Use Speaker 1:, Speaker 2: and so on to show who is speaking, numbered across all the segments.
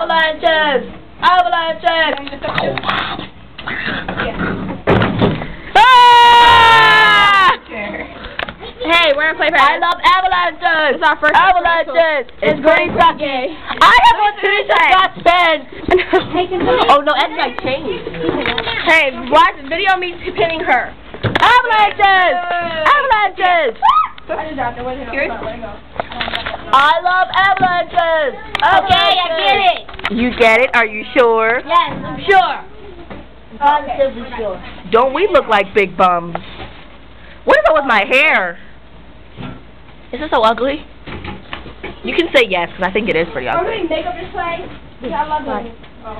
Speaker 1: Avalanches! Avalanches!
Speaker 2: Hey, we're gonna play
Speaker 1: I love avalanches!
Speaker 2: It's our first
Speaker 1: avalanches! It's pretty sucky! I have a t-shirt got spent! Oh no, that's like changed.
Speaker 2: Hey, watch video me pinning her.
Speaker 1: Avalanches! Avalanches! I love avalanches!
Speaker 3: Okay, I get it.
Speaker 1: You get it? Are you sure?
Speaker 3: Yes, I'm sure.
Speaker 1: Positively sure. Don't we look like big bums? What is up with my hair? Is this so ugly? You can say yes, because I think it is pretty ugly.
Speaker 2: Are we doing makeup this way? Yeah, I love it.
Speaker 1: I'm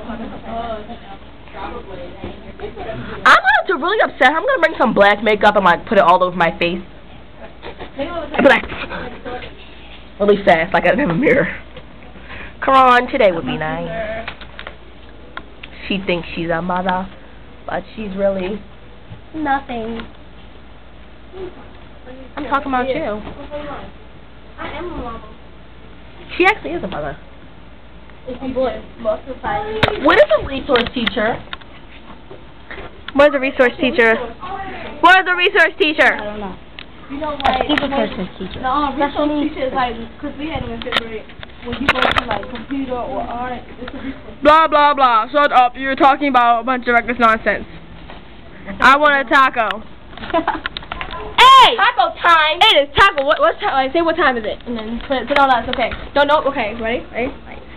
Speaker 1: about to really upset. I'm gonna bring some black makeup and like put it all over my face. I'll be like really fast, like I have a mirror. Come on, today would be nice. She thinks she's a mother, but she's really nothing. I'm talking about you.
Speaker 2: I am a mama.
Speaker 1: She actually is a mother.
Speaker 2: If you would, most of the time.
Speaker 1: What is a resource teacher?
Speaker 2: What is a resource teacher? What is a resource teacher?
Speaker 3: I don't know.
Speaker 2: You know, like,
Speaker 3: He's a person teacher.
Speaker 2: No, resource teacher is like, because we had them in fifth grade. When you go to like computer or art, it's a resource. Blah blah blah. Shut up. You're talking about a bunch of reckless nonsense. I want a taco. Hey!
Speaker 1: Taco time!
Speaker 2: It is taco. What's time? Like, say what time is it, and then put all that. Okay. Don't know. Okay. Ready? Ready?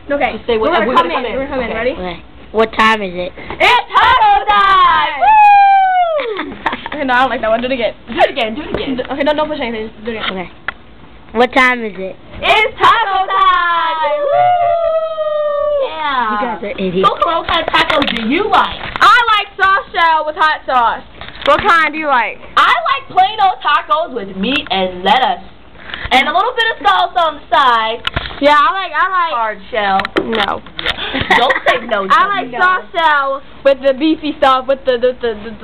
Speaker 2: Okay.
Speaker 1: Just say what.
Speaker 2: We're gonna come in.
Speaker 1: We're
Speaker 2: We're gonna come in. Ready?
Speaker 3: Okay. What time is it?
Speaker 1: It's taco time! Woo!
Speaker 2: Okay. No, I don't like that one. Do it again.
Speaker 1: Do it again. Do it again.
Speaker 2: Okay. Don't push anything. Just do it again.
Speaker 3: Okay. What time is it?
Speaker 1: It's taco time! Woo! Yeah.
Speaker 3: You guys are idiots.
Speaker 1: So, what kind of tacos do you like?
Speaker 2: I like soft shell with hot sauce. What kind do you like?
Speaker 1: I like plain old tacos with meat and lettuce. And a little bit of salsa on the side.
Speaker 2: Yeah, I like
Speaker 1: Hard shell.
Speaker 2: No.
Speaker 1: Don't say no.
Speaker 2: I like soft shell with the beefy stuff, with the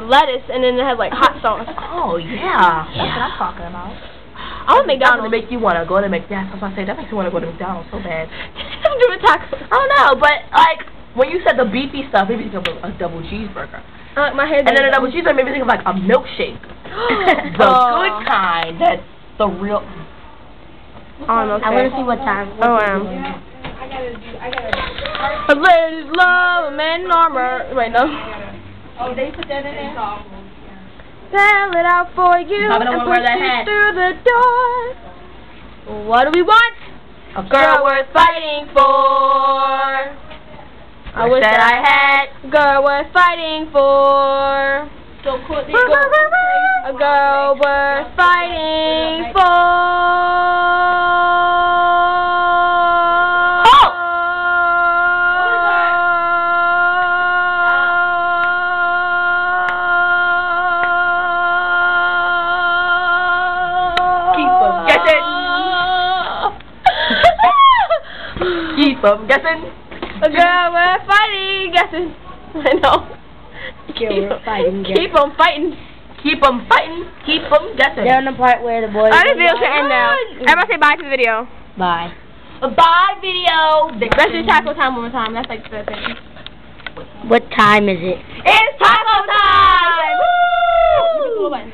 Speaker 2: lettuce, and then it has like hot sauce.
Speaker 1: Oh, yeah. That's what I'm talking about.
Speaker 2: I want
Speaker 1: That's
Speaker 2: McDonald's.
Speaker 1: gonna make you want to go to McDonald's. That's what I say. That makes you want to go to McDonald's so bad.
Speaker 2: Do a taco.
Speaker 1: I don't know, but like when you said the beefy stuff, maybe think of a double cheeseburger.
Speaker 2: My hair.
Speaker 1: And then a double cheeseburger made me think of like a milkshake. The good kind. That's the real.
Speaker 2: Oh, no,
Speaker 3: I want to see what time.
Speaker 2: Oh, I gotta. A lady's love, a man in armor. Wait, no.
Speaker 4: Oh, they put that in there?
Speaker 2: Tell it out for you
Speaker 1: Probably don't
Speaker 2: and
Speaker 1: wanna wear
Speaker 2: push
Speaker 1: that
Speaker 2: you
Speaker 1: hat.
Speaker 2: through the door. What do we want?
Speaker 1: A girl worth fighting for.
Speaker 2: I wish that I had a girl worth fighting for.
Speaker 4: So Courtney,
Speaker 2: A girl worth fighting for.
Speaker 1: Keep them guessing.
Speaker 2: A girl worth fighting, guessing. I know.
Speaker 3: Keep fighting.
Speaker 2: Keep them fighting.
Speaker 1: Keep them fighting. Keep them guessing.
Speaker 3: They're on the part where the boys.
Speaker 2: Alright, this video should end now. Everybody say bye to the video.
Speaker 3: Bye.
Speaker 1: Bye, video.
Speaker 2: Let's do taco time one more time. That's like the thing.
Speaker 3: What time is it?
Speaker 1: It's taco time! Woo!
Speaker 2: Woo!